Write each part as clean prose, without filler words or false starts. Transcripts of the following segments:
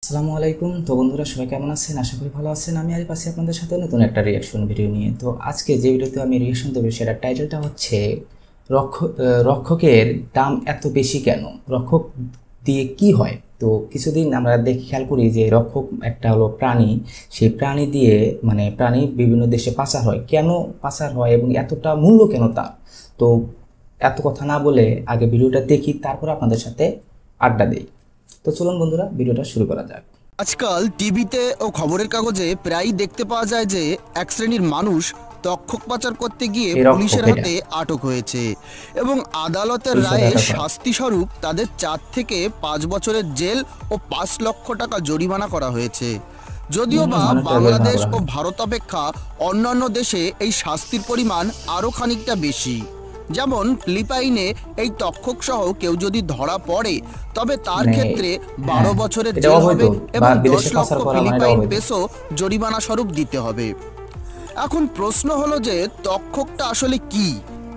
আসসালামু আলাইকুম। তো বন্ধুরা সবাই কেমন আছেন? আশা করি ভালো আছেন। আমি আরিফ আছি আপনাদের সাথে নতুন একটা রিয়াকশন ভিডিও নিয়ে। তো আজকে যে ভিডিওতে আমি রিয়াকশন দেবো সেটার টাইটেলটা হচ্ছে রক্ষকের দাম এত বেশি কেন? রক্ষক দিয়ে কি হয়? তো কিছুদিন আমরা খেয়াল করি যে রক্ষক একটা হলো প্রাণী, সেই প্রাণী দিয়ে প্রাণী বিভিন্ন দেশে পাচার হয়। কেন পাচার হয় এবং এতটা মূল্য কেন তার? তো এত কথা না বলে আগে ভিডিওটা দেখি, তারপর আপনাদের সাথে আড্ডা দিই। তো চলুন বন্ধুরা ভিডিওটা শুরু করা যাক। আজকাল টিভিতে ও খবরের কাগজে প্রায়ই দেখতে পাওয়া যায় যে এক শ্রেণীর মানুষ তক্ষক পাচার করতে গিয়ে পুলিশের হাতে আটক হয়েছে এবং আদালতের রায়ে শাস্তি স্বরূপ তাদের 4 থেকে 5 বছরের জেল ও 5 লক্ষ টাকা জরিমানা করা হয়েছে। যদিও বা বাংলাদেশ ও ভারত অপেক্ষা অন্যান্য দেশে এই শাস্তির পরিমাণ আরও খানিকটা বেশি। যেমন ফিলিপাইনে এই তক্ষক সহ কেউ যদি ধরা পড়ে তবে তার ক্ষেত্রে 12 বছরের জেল হবে এবং 10 লক্ষ ফিলিপাইন পেসো জরিমানা স্বরূপ দিতে হবে। এখন প্রশ্ন হলো যে তক্ষকটা আসলে কি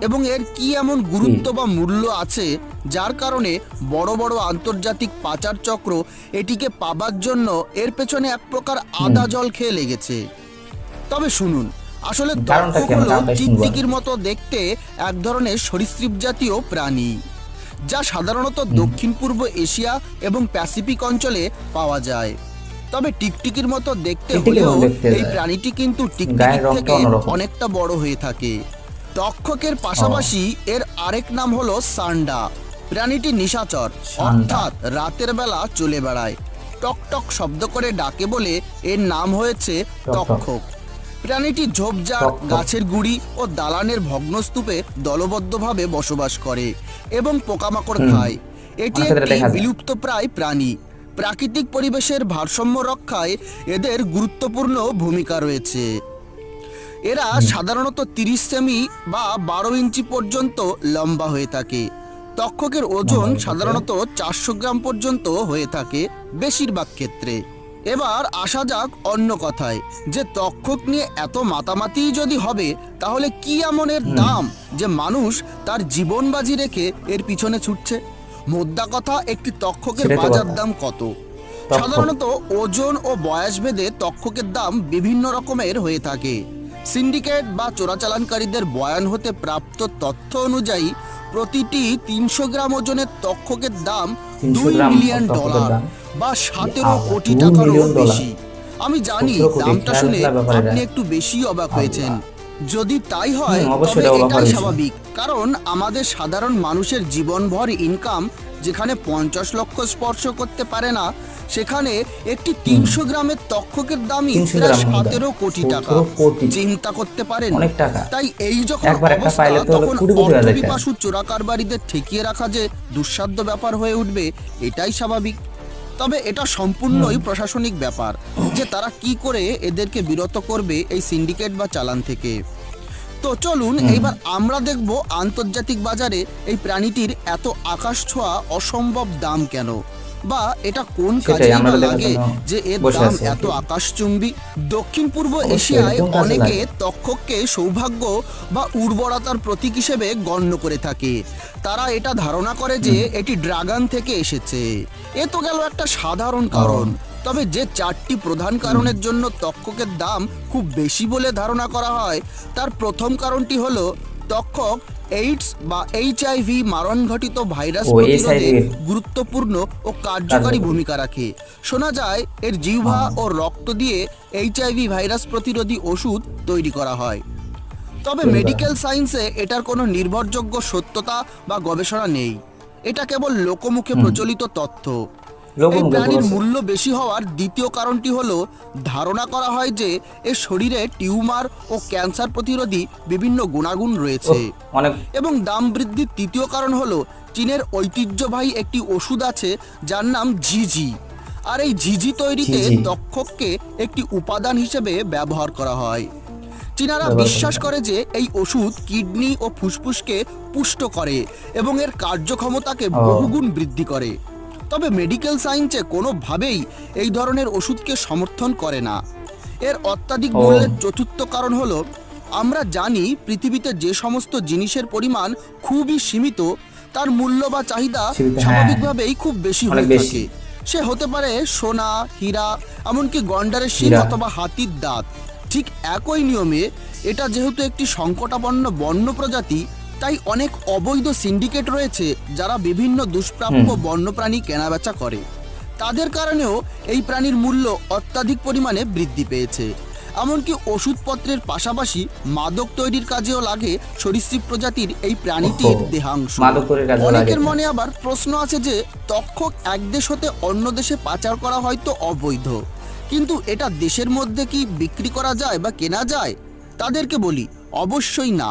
এবং এর কি এমন গুরুত্ব বা মূল্য আছে যার কারণে বড় বড় আন্তর্জাতিক পাচার চক্র এটিকে পাবার জন্য এর পেছনে এক প্রকার আদা জল খেয়ে লেগেছে। তবে শুনুন, আসলে তক্ষক হলো টিকটিকির মতো দেখতে এক ধরনের সরীসৃপ জাতীয় প্রাণী, যা সাধারণত দক্ষিণ পূর্ব এশিয়া এবং প্যাসিফিক অঞ্চলে পাওয়া যায়। তবে টিকটিকির মতো দেখতে হলেও এই প্রাণীটি কিন্তু টিকটিকির থেকে অনেকটা বড় হয়ে থাকে। তক্ষকের পাশাপাশি এর আরেক নাম হলো সান্ডা। প্রাণীটি নিশাচর, অর্থাৎ রাতের বেলা চলে বেড়ায়। টক টক শব্দ করে ডাকে বলে এর নাম হয়েছে তক্ষক। প্রাণীটি ঝোপঝাড়, গাছের গুড়ি ও দালানের ভগ্নস্তূপে দলবদ্ধভাবে বসবাস করে এবং পোকামাকড় খায়। এটি একটি বিলুপ্তপ্রায় প্রাণী। প্রাকৃতিক পরিবেশের ভারসাম্য রক্ষায় এদের গুরুত্বপূর্ণ ভূমিকা রয়েছে। এরা সাধারণত 30 সেমি বা 12 ইঞ্চি পর্যন্ত লম্বা হয়ে থাকে। তক্ষকের ওজন সাধারণত 400 গ্রাম পর্যন্ত হয়ে থাকে বেশিরভাগ ক্ষেত্রে। এবার আসা যাক অন্য কথায়, যে তক্ষক নিয়ে এত মাতামাতি যদি হবে তাহলে কি এমন এর দাম যে মানুষ তার জীবন বাজি রেখে এর পিছনে ছুটছে? মোদ্দা কথা, একটি তক্ষকের বাজার দাম কত? সাধারণত ওজন ও বয়স ভেদে তক্ষকের দাম বিভিন্ন রকমের হয়ে থাকে। সিন্ডিকেট বা চোরাচালানকারীদের বয়ান হতে প্রাপ্ত তথ্য অনুযায়ী প্রতিটি 300 গ্রাম ওজনের তক্ষকের দাম $2 মিলিয়ন বা 17 কোটি টাকারও বেশি। আমি জানি দামটা শুনে আপনি একটু বেশি অবাক হয়েছেন। যদি তাই হয় তবে এটাই স্বাভাবিক, কারণ আমাদের সাধারণ মানুষের জীবনভর ইনকাম যেখানে 50 লক্ষ স্পর্শ করতে পারে না, সেখানে একটি 300 গ্রামের তক্ষকের দামই প্রায় 17 কোটি টাকা। চিন্তা করতে পারেন? তাই এই যখন অবস্থা, তখন অর্থপিপাসু চোরাকারবারিদের ঠেকিয়ে রাখা যে দুঃসাধ্য ব্যাপার হয়ে উঠবে, এটাই স্বাভাবিক। তবে এটা সম্পূর্ণই প্রশাসনিক ব্যাপার যে তারা কি করে এদেরকে বিরত করবে এই সিন্ডিকেট বা চালান থেকে। তো চলুন এইবার আমরা দেখব আন্তর্জাতিক বাজারে এই প্রাণীটির এত আকাশ ছোঁয়া অসম্ভব দাম কেন, বা এটা কোন কাজে লাগে যে এর দাম এত আকাশচুম্বী। দক্ষিণ পূর্ব এশিয়ায় অনেকে তক্ষককে সৌভাগ্য বা উর্বরতার প্রতীক হিসেবে গণ্য করে থাকে। তারা এটা ধারণা করে যে এটি ড্রাগন থেকে এসেছে। এ তো গেল একটা সাধারণ কারণ। তবে যে 4টি প্রধান কারণের জন্য তক্ষকের দাম খুব বেশি বলে ধারণা করা হয়, তার প্রথম কারণটি হলো তক্ষক এইডস বা HIV মারণঘটিত ভাইরাস প্রতিরোধে গুরুত্বপূর্ণ ও কার্যকারী ভূমিকা রাখে। শোনা যায় এর জিহ্বা ও রক্ত দিয়ে HIV ভাইরাস প্রতিরোধী ওষুধ তৈরি করা হয়। তবে মেডিকেল সায়েন্সে এটার কোনো নির্ভরযোগ্য সত্যতা বা গবেষণা নেই। এটা কেবল লোকমুখে প্রচলিত তথ্য। এই প্রাণীর মূল্য বেশি হওয়ার দ্বিতীয় কারণটি হলো ধারণা করা হয় যে এর শরীরে টিউমার ও ক্যান্সার প্রতিরোধী বিভিন্ন গুণাগুণ রয়েছে। এবং দাম বৃদ্ধির তৃতীয় কারণ হলো চীনের ঐতিহ্যবাহী একটি ওষুধ আছে যার নাম ঝিঝি। আর এই ঝিঝি তৈরিতে তক্ষককে একটি উপাদান হিসেবে ব্যবহার করা হয়। চীনারা বিশ্বাস করে যে এই ওষুধ কিডনি ও ফুসফুসকে পুষ্ট করে এবং এর কার্যক্ষমতাকে বহুগুণ বৃদ্ধি করে। তবে মেডিকেল সায়েন্সে কোনোভাবেই এই ধরনের ওষুধকে সমর্থন করে না। এর অত্যাধিক মূল্যের চতুর্থ কারণ হলো আমরা জানি পৃথিবীতে যে সমস্ত জিনিসের পরিমাণ খুবই সীমিত, তার মূল্য বা চাহিদা স্বাভাবিকভাবেই খুব বেশি হয়ে থাকে। সে হতে পারে সোনা, হীরা, এমনকি গন্ডারের শিং অথবা হাতির দাঁত। ঠিক একই নিয়মে এটা যেহেতু একটি সংকটাপন্ন বন্য প্রজাতি, তাই অনেক অবৈধ সিন্ডিকেট রয়েছে যারা বিভিন্ন দুষ্প্রাপ্য বন্যপ্রাণী কেনাবেচা করে। তাদের কারণেও এই প্রাণীর মূল্য অত্যাধিক পরিমাণে বৃদ্ধি পেয়েছে। এমনকি ওষুধপত্রের পাশাপাশি মাদক তৈরির কাজেও লাগে সরীসৃপ প্রজাতির এই প্রাণীটির দেহাংশ। অনেকের মনে আবার প্রশ্ন আছে যে তক্ষক এক দেশ হতে অন্য দেশে পাচার করা হয়তো অবৈধ, কিন্তু এটা দেশের মধ্যে কি বিক্রি করা যায় বা কেনা যায়? তাদেরকে বলি অবশ্যই না,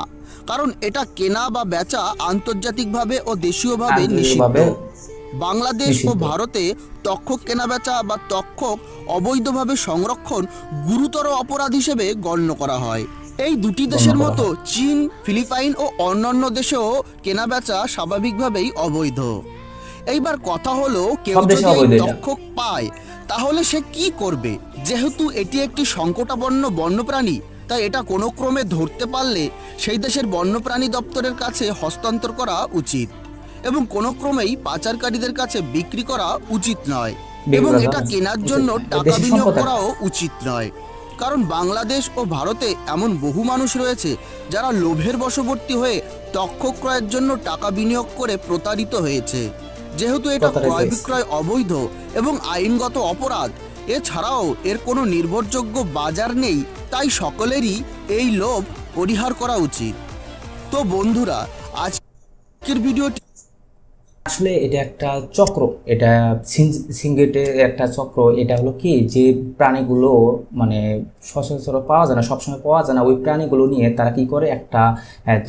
কারণ এটা কেনা বা বেচা আন্তর্জাতিকভাবে ও দেশীয়ভাবে নিষিদ্ধ। বাংলাদেশ ও ভারতে তক্ষক কেনাবেচা বা তক্ষক অবৈধভাবে সংরক্ষণ গুরুতর অপরাধ হিসেবে গণ্য করা হয়। এই দুটি দেশের মতো চীন, ফিলিপাইন ও অন্যান্য দেশেও কেনাবেচা স্বাভাবিকভাবেই অবৈধ। এইবার কথা হলো, কেউ যদি তক্ষক পায় তাহলে সে কি করবে? যেহেতু এটি একটি সংকটাপন্ন বন্যপ্রাণী, তাই এটা কোনো ক্রমে ধরতে পারলে সেই দেশের বন্যপ্রাণী দপ্তরের কাছে হস্তান্তর করা উচিত এবং কোনো ক্রমেই পাচারকারীদের কাছে বিক্রি করা উচিত নয় এবং এটা কেনার জন্য টাকা বিনিয়োগ করাও উচিত নয়। কারণ বাংলাদেশ ও ভারতে এমন বহু মানুষ রয়েছে যারা লোভের বশবর্তী হয়ে তক্ষক ক্রয়ের জন্য টাকা বিনিয়োগ করে প্রতারিত হয়েছে। যেহেতু এটা ক্রয় বিক্রয় অবৈধ এবং আইনগত অপরাধ, এছাড়াও এর কোনো নির্ভরযোগ্য বাজার নেই, তাই সকলেরই এই লোভ পরিহার করা উচিত। তো বন্ধুরা, আজকের ভিডিওটি আসলে এটা একটা চক্র, এটা সিঙ্গেটের একটা চক্র। এটা হলো কি, যে প্রাণীগুলো মানে সচরাচর পাওয়া যায় না, সবসময় পাওয়া যায় না, ওই প্রাণীগুলো নিয়ে তারা কি করে, একটা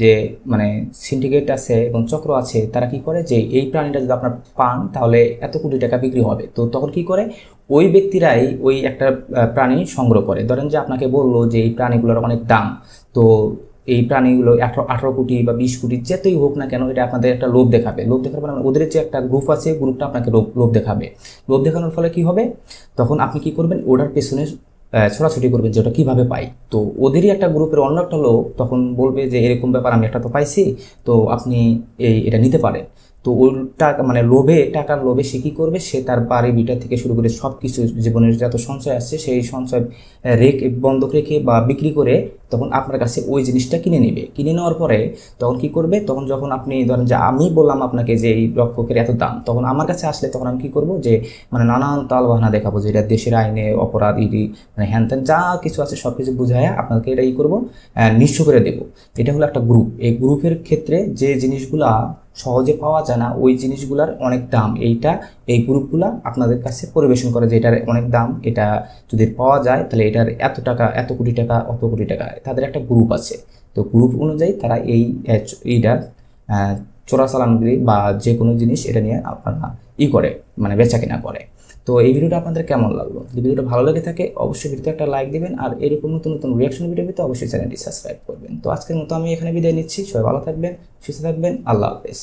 যে মানে সিন্ডিকেট আছে এবং চক্র আছে, তারা কি করে যে এই প্রাণীটা যদি আপনার পান তাহলে এত কোটি টাকা বিক্রি হবে। তো তখন কি করে, ওই ব্যক্তিরাই ওই একটা প্রাণী সংগ্রহ করে। ধরেন যে আপনাকে বললো যে এই প্রাণীগুলোর অনেক দাম, তো এই প্রাণীগুলো 18 কোটি বা 20 কোটি যেতই হোক না কেন, এটা আপনাদের একটা লোভ দেখাবে। লোভ দেখার পরে ওদের যে একটা গ্রুপ আছে, গ্রুপটা আপনাকে লোভ দেখাবে। লোভ দেখানোর ফলে কি হবে, তখন আপনি কি করবেন, ওটার পেছনে ছোটাছুটি করবেন যে ওটা কীভাবে পাই। তো ওদেরই একটা গ্রুপের অন্য একটা লোক তখন বলবে যে এরকম ব্যাপার, আমি একটা তো পাইছি, তো আপনি এটা নিতে পারেন। তো ওই টাকা মানে টাকার লোভে সে কী করবে, সে তার বাড়ি ভিটা থেকে শুরু করে সব কিছু জীবনের যত সঞ্চয় আসছে সেই সঞ্চয় বন্ধক রেখে বা বিক্রি করে তখন আপনার কাছে ওই জিনিসটা কিনে নেবে। কিনে নেওয়ার পরে তখন কি করবে, তখন যখন আপনি ধরেন যে আমি বললাম আপনাকে যে এই রক্ষকের এত দাম, তখন আমার কাছে আসলে তখন আমি কি করব, যে মানে নানান তালবাহানা দেখাবো যে এটা দেশের আইনে অপরাধ, মানে হ্যান ত্যান যা কিছু আছে সব কিছু বুঝায় আপনাকে এটা করবো, নিঃস্ব করে দেবো। এটা হলো একটা গ্রুপ। এই গ্রুপের ক্ষেত্রে যে জিনিসগুলা সহজে পাওয়া যায় না, ওই জিনিসগুলার অনেক দাম, এই গ্রুপগুলা আপনাদের কাছে পরিবেশন করে যে এটার অনেক দাম, এটা যদি পাওয়া যায় তাহলে এটার এত টাকা, এত কোটি টাকা, অত কোটি টাকা। তাদের একটা গ্রুপ আছে। তো গ্রুপ অনুযায়ী তারা এইটা চোরাচালানগিরি বা যে কোনো জিনিস এটা নিয়ে আপনারা করে মানে বেচা কেনা করে। তো এই ভিডিওটা আপনাদের কেমন লাগলো? যদি ভিডিওটা ভালো লেগে থাকে অবশ্যই ভিডিওতে একটা লাইক দিবেন, আর এরকম নতুন নতুন রিয়াকশন ভিডিও পেতে অবশ্যই চ্যানেলটি সাবস্ক্রাইব করবেন। তো আজকের মতো আমি এখানে বিদায় নিচ্ছি। সবাই ভালো থাকবেন, সুস্থ থাকবেন। আল্লাহ হাফেজ।